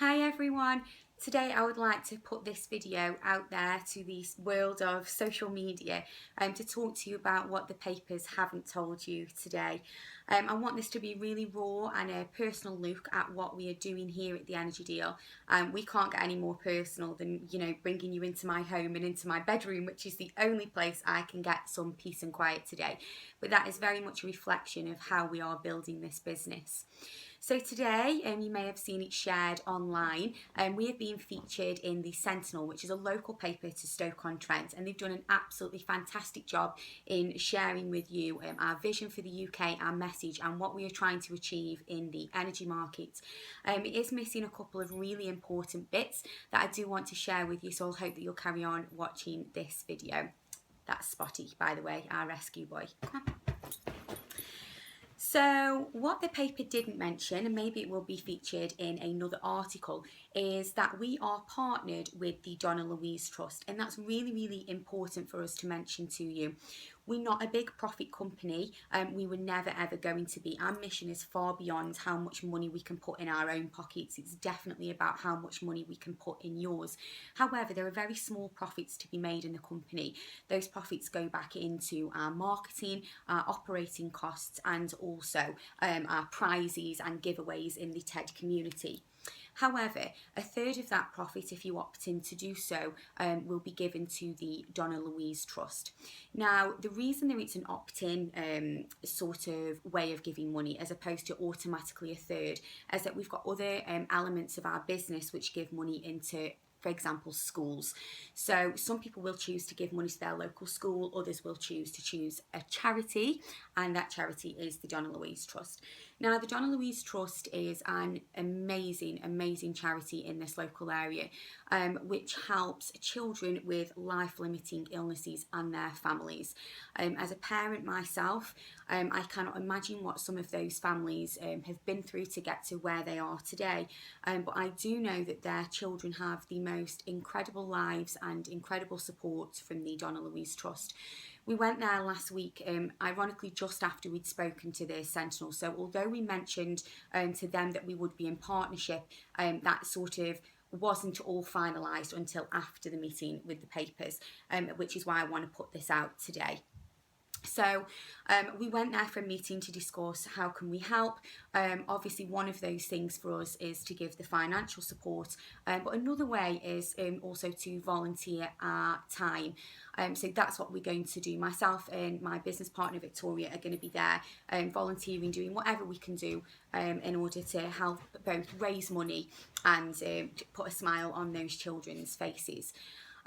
Hi everyone, today I would like to put this video out there to the world of social media to talk to you about what the papers haven't told you today. I want this to be really raw and a personal look at what we are doing here at the Energy Deal. We can't get any more personal than, bringing you into my home and into my bedroom, which is the only place I can get some peace and quiet today. But that is very much a reflection of how we are building this business. So today, you may have seen it shared online, and we have been featured in the Sentinel, which is a local paper to Stoke-on-Trent, and they've done an absolutely fantastic job in sharing with you our vision for the UK, our message, and what we are trying to achieve in the energy market. It is missing a couple of really important bits that I do want to share with you, so I'll hope that you'll carry on watching this video. That's Spotty, by the way, our rescue boy. Come on. So what the paper didn't mention, and maybe it will be featured in another article, is that we are partnered with the Donna Louise Trust, and that's really, really important for us to mention to you. We're not a big profit company, we were never ever going to be. Our mission is far beyond how much money we can put in our own pockets. It's definitely about how much money we can put in yours. However, there are very small profits to be made in the company. Those profits go back into our marketing, our operating costs, and also our prizes and giveaways in the TED community. However, a third of that profit, if you opt in to do so, will be given to the Donna Louise Trust. Now, the reason that it's an opt-in sort of way of giving money as opposed to automatically a third is that we've got other elements of our business which give money into, for example, schools. So some people will choose to give money to their local school, others will choose a charity, and that charity is the Donna Louise Trust. Now, the Donna Louise Trust is an amazing charity in this local area, which helps children with life-limiting illnesses and their families. As a parent myself, I cannot imagine what some of those families have been through to get to where they are today, but I do know that their children have the most incredible lives and incredible support from the Donna Louise Trust. We went there last week, ironically just after we'd spoken to the Sentinel. So although we mentioned to them that we would be in partnership, that sort of wasn't all finalised until after the meeting with the papers, which is why I want to put this out today. So we went there for a meeting to discuss how can we help. Obviously one of those things for us is to give the financial support, but another way is also to volunteer our time. So that's what we're going to do. Myself and my business partner Victoria are going to be there volunteering, doing whatever we can do in order to help both raise money and put a smile on those children's faces.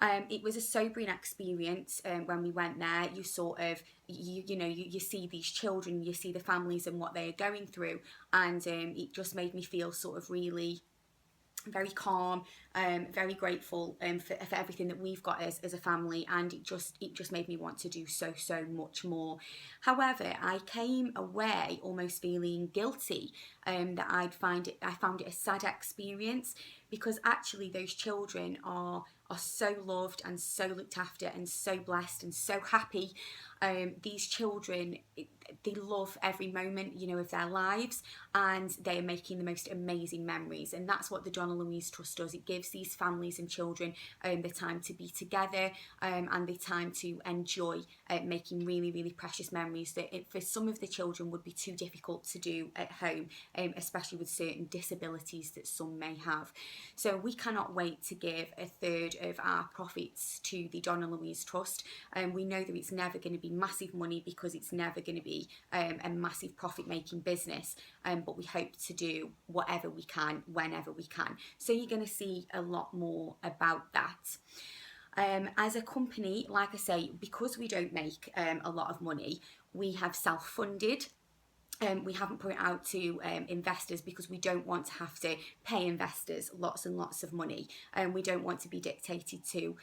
It was a sobering experience when we went there. You sort of, you see these children, you see the families and what they are going through, and it just made me feel sort of really very calm, very grateful for everything that we've got as a family, and it just made me want to do so much more. However, I came away almost feeling guilty that I found it a sad experience, because actually those children are so loved and so looked after and so blessed and so happy. These children, they love every moment, of their lives, and they are making the most amazing memories. And that's what the Donna Louise Trust does. It gives these families and children the time to be together and the time to enjoy making really precious memories that for some of the children would be too difficult to do at home, especially with certain disabilities that some may have. So we cannot wait to give a third of our profits to the Donna Louise Trust. We know that it's never going to be massive money because it's never going to be a massive profit making business, but we hope to do whatever we can whenever we can. So you're going to see a lot more about that. As a company, like I say, because we don't make a lot of money, we have self-funded. We haven't put it out to investors because we don't want to have to pay investors lots and lots of money, and we don't want to be dictated to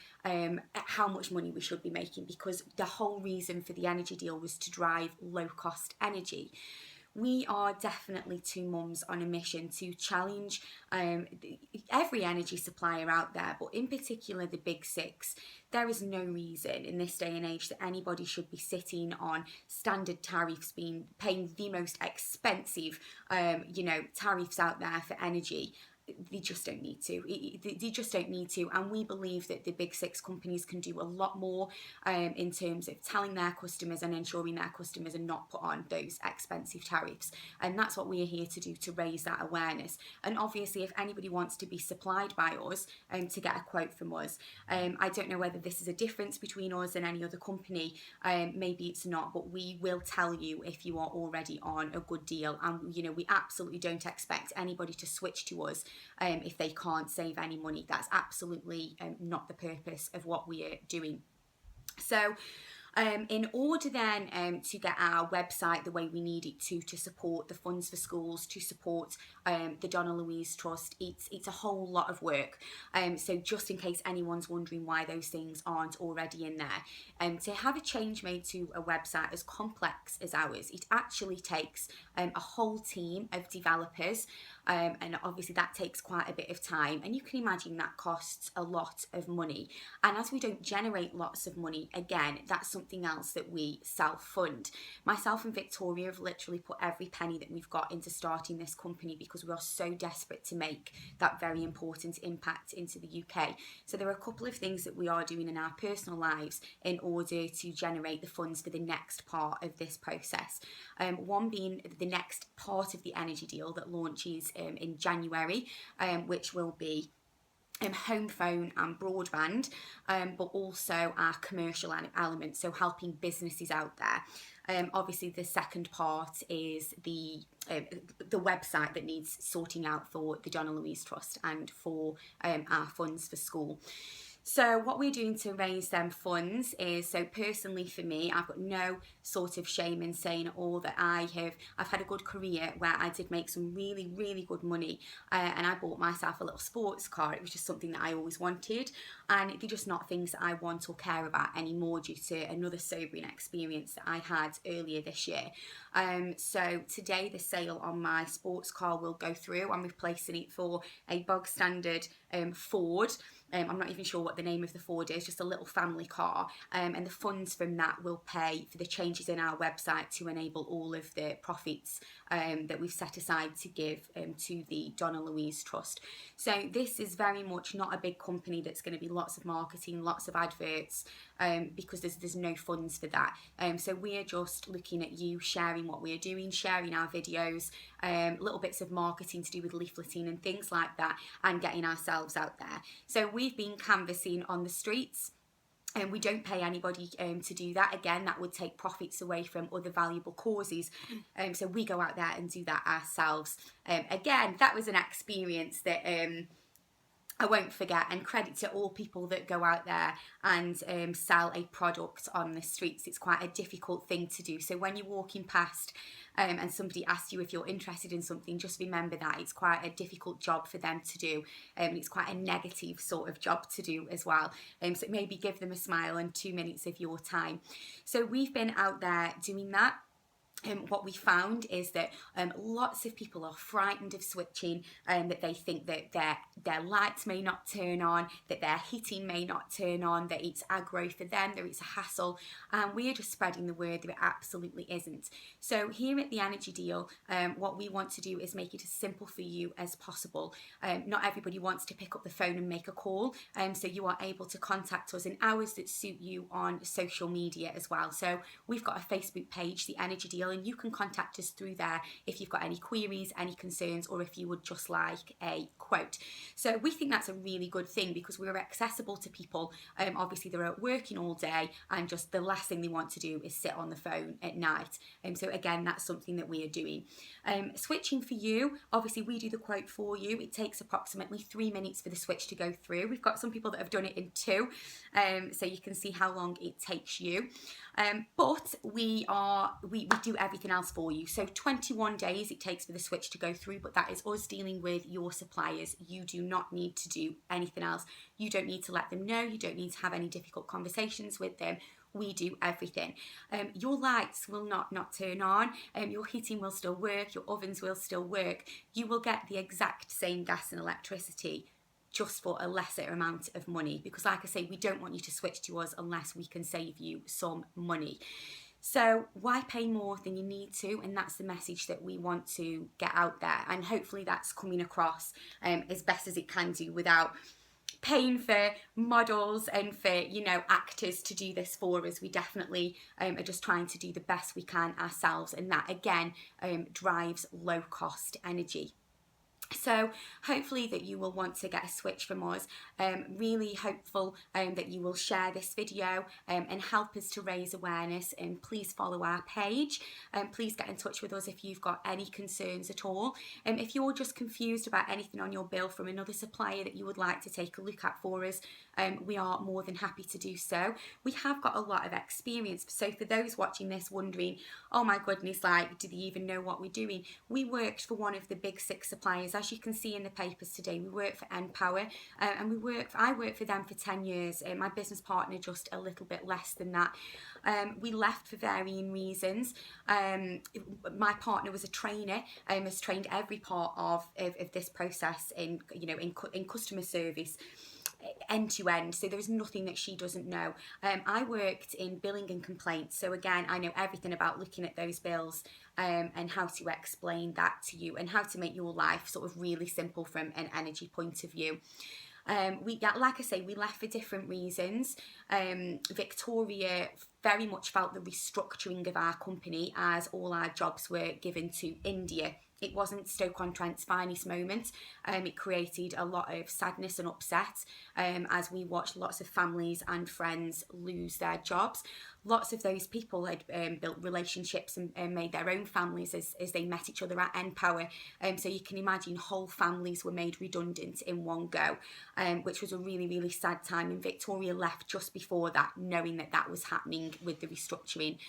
how much money we should be making, because the whole reason for the energy deal was to drive low cost energy. We are definitely two mums on a mission to challenge every energy supplier out there, but in particular the big six. There is no reason in this day and age that anybody should be sitting on standard tariffs, paying the most expensive, tariffs out there for energy. they just don't need to. They just don't need to. And we believe that the big six companies can do a lot more in terms of telling their customers and ensuring their customers are not put on those expensive tariffs. And that's what we are here to do, to raise that awareness. And obviously, if anybody wants to be supplied by us to get a quote from us, I don't know whether this is a difference between us and any other company. Maybe it's not, but we will tell you if you are already on a good deal. And we absolutely don't expect anybody to switch to us if they can't save any money. That's absolutely not the purpose of what we are doing. So in order then to get our website the way we need it to support the funds for schools, to support the Donna Louise Trust, it's a whole lot of work. So just in case anyone's wondering why those things aren't already in there, to have a change made to a website as complex as ours, it actually takes a whole team of developers, and obviously that takes quite a bit of time, and you can imagine that costs a lot of money. And as we don't generate lots of money, again, that's something else that we self-fund. Myself and Victoria have literally put every penny that we've got into starting this company because we are so desperate to make that very important impact into the UK. So there are a couple of things that we are doing in our personal lives in order to generate the funds for the next part of this process. One being the next part of the energy deal that launches in January, which will be home phone and broadband, but also our commercial element, so helping businesses out there. Obviously, the second part is the website that needs sorting out for the Donna Louise Trust and for our funds for school. So what we're doing to raise them funds is, so personally for me, I've got no sort of shame in saying at all that I've had a good career where I did make some really, really good money, and I bought myself a little sports car. It was just something that I always wanted, and they're just not things that I want or care about anymore due to another sobering experience that I had earlier this year. So today the sale on my sports car will go through. I'm replacing it for a bog standard Ford. I'm not even sure what the name of the Ford is, just a little family car, and the funds from that will pay for the changes in our website to enable all of the profits that we've set aside to give to the Donna Louise Trust. So this is very much not a big company that's going to be lots of marketing, lots of adverts, because there's no funds for that. So we're just looking at you sharing what we're doing, sharing our videos, little bits of marketing to do with leafleting and things like that, and getting ourselves out there. So we've been canvassing on the streets, and we don't pay anybody to do that. Again, that would take profits away from other valuable causes. So we go out there and do that ourselves. Again, that was an experience that I won't forget, and credit to all people that go out there and sell a product on the streets. It's quite a difficult thing to do. So when you're walking past and somebody asks you if you're interested in something, just remember that it's quite a difficult job for them to do, and it's quite a negative sort of job to do as well. So maybe give them a smile and 2 minutes of your time. So we've been out there doing that. What we found is that lots of people are frightened of switching, that they think that their lights may not turn on, that their heating may not turn on, that it's aggro for them, that it's a hassle, and we're just spreading the word that it absolutely isn't. So here at the Energy Deal, what we want to do is make it as simple for you as possible. Not everybody wants to pick up the phone and make a call, so you are able to contact us in hours that suit you on social media as well. So we've got a Facebook page, the Energy Deal, and you can contact us through there if you've got any queries, any concerns, or if you would just like a quote. So we think that's a really good thing because we're accessible to people. Obviously they're working all day, and just the last thing they want to do is sit on the phone at night. So again, that's something that we are doing. Switching for you, obviously we do the quote for you. It takes approximately 3 minutes for the switch to go through. We've got some people that have done it in 2, so you can see how long it takes you. But we do everything else for you. So 21 days it takes for the switch to go through, but that is us dealing with your suppliers. You do not need to do anything else. You don't need to let them know. You don't need to have any difficult conversations with them. We do everything. Your lights will not turn on, your heating will still work, your ovens will still work. You will get the exact same gas and electricity, just for a lesser amount of money, because like I say, we don't want you to switch to us unless we can save you some money. So why pay more than you need to? And that's the message that we want to get out there. And hopefully that's coming across as best as it can do without paying for models and for, you know, actors to do this for us. We definitely are just trying to do the best we can ourselves. And that, again, drives low cost energy. So hopefully that you will want to get a switch from us. Really hopeful that you will share this video and help us to raise awareness, and please follow our page. Please get in touch with us if you've got any concerns at all. If you're just confused about anything on your bill from another supplier that you would like to take a look at for us, we are more than happy to do so. We have got a lot of experience, so for those watching this wondering, oh my goodness, like, do they even know what we're doing? We worked for one of the big 6 suppliers. As you can see in the papers today, we work for Empower, and I worked for them for 10 years. My business partner just a little bit less than that. We left for varying reasons. My partner was a trainer, has trained every part of this process in, you know, in customer service, end to end, so there's nothing that she doesn't know. I worked in billing and complaints, so again, I know everything about looking at those bills and how to explain that to you and how to make your life sort of really simple from an energy point of view. Like I say, we left for different reasons. Victoria very much felt the restructuring of our company as all our jobs were given to India. It wasn't Stoke-on-Trent's finest moment. It created a lot of sadness and upset as we watched lots of families and friends lose their jobs. Lots of those people had built relationships and made their own families as they met each other at Empower. So you can imagine whole families were made redundant in one go, which was a really, really sad time. And Victoria left just before that, knowing that that was happening with the restructuring.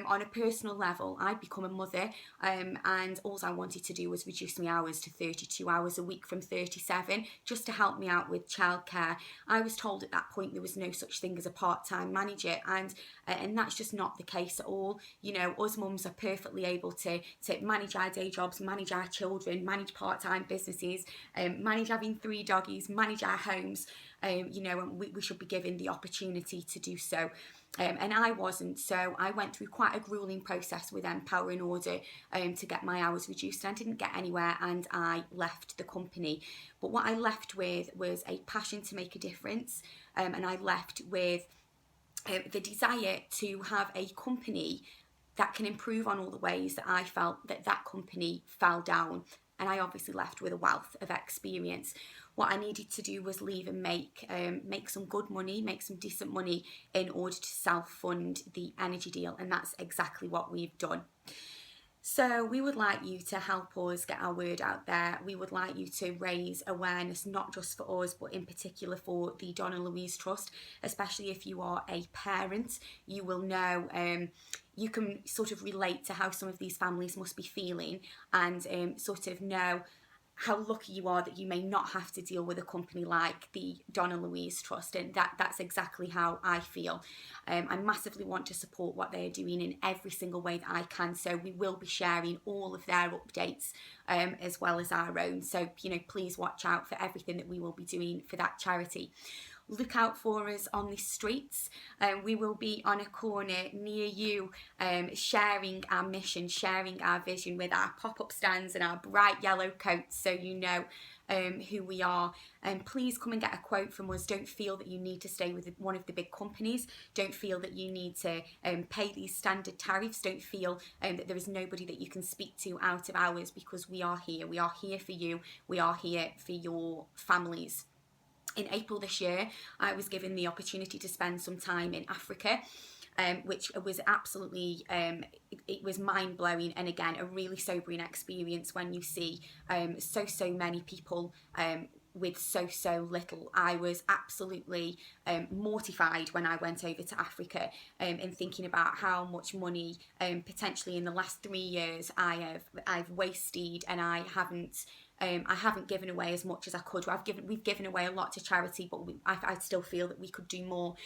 On a personal level, I'd become a mother, and all I wanted to do was reduce my hours to 32 hours a week from 37, just to help me out with childcare. I was told at that point there was no such thing as a part-time manager, and that's just not the case at all. You know, us mums are perfectly able to manage our day jobs, manage our children, manage part-time businesses, manage having 3 doggies, manage our homes. You know, and we should be given the opportunity to do so. And I wasn't, so I went through quite a grueling process with Empower in order to get my hours reduced, and I didn't get anywhere, and I left the company. But what I left with was a passion to make a difference, and I left with the desire to have a company that can improve on all the ways that I felt that that company fell down. And I obviously left with a wealth of experience. What I needed to do was leave and make some good money, make some decent money in order to self-fund the energy deal, and that's exactly what we've done. So we would like you to help us get our word out there. We would like you to raise awareness, not just for us, but in particular for the Donna Louise Trust, especially if you are a parent. You will know, you can sort of relate to how some of these families must be feeling, and sort of know how lucky you are that you may not have to deal with a company like the Donna Louise Trust, and that's exactly how I feel. I massively want to support what they're doing in every single way that I can, so we will be sharing all of their updates as well as our own. So, you know, please watch out for everything that we will be doing for that charity. Look out for us on the streets. We will be on a corner near you, sharing our mission, sharing our vision with our pop-up stands and our bright yellow coats, so you know who we are. Please come and get a quote from us. Don't feel that you need to stay with one of the big companies. Don't feel that you need to pay these standard tariffs. Don't feel that there is nobody that you can speak to out of hours, because we are here. We are here for you. We are here for your families. In April this year, I was given the opportunity to spend some time in Africa, which was absolutely, it was mind-blowing, and again, a really sobering experience when you see so many people with so little. I was absolutely mortified when I went over to Africa, and thinking about how much money potentially in the last 3 years I've wasted, and I haven't given away as much as I could. We've given away a lot to charity, but I still feel that we could do more.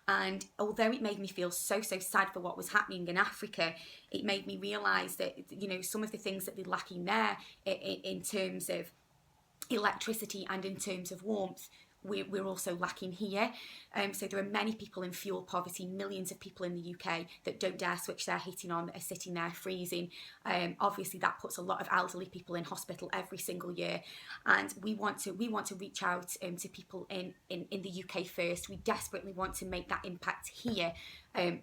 And although it made me feel so sad for what was happening in Africa, it made me realise that, you know, some of the things that they're lacking there in terms of electricity and in terms of warmth, we're also lacking here. So there are many people in fuel poverty, millions of people in the UK that don't dare switch their heating on, that are sitting there freezing. Obviously that puts a lot of elderly people in hospital every single year, and we want to reach out to people in the UK first. We desperately want to make that impact here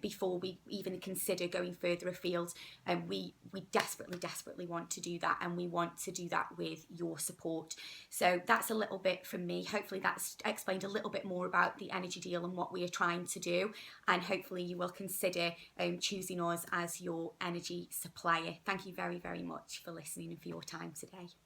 before we even consider going further afield. And we desperately want to do that, and we want to do that with your support. So that's a little bit from me. Hopefully that's explained a little bit more about the energy deal and what we are trying to do, and hopefully you will consider choosing us as your energy supplier. Thank you very much for listening and for your time today.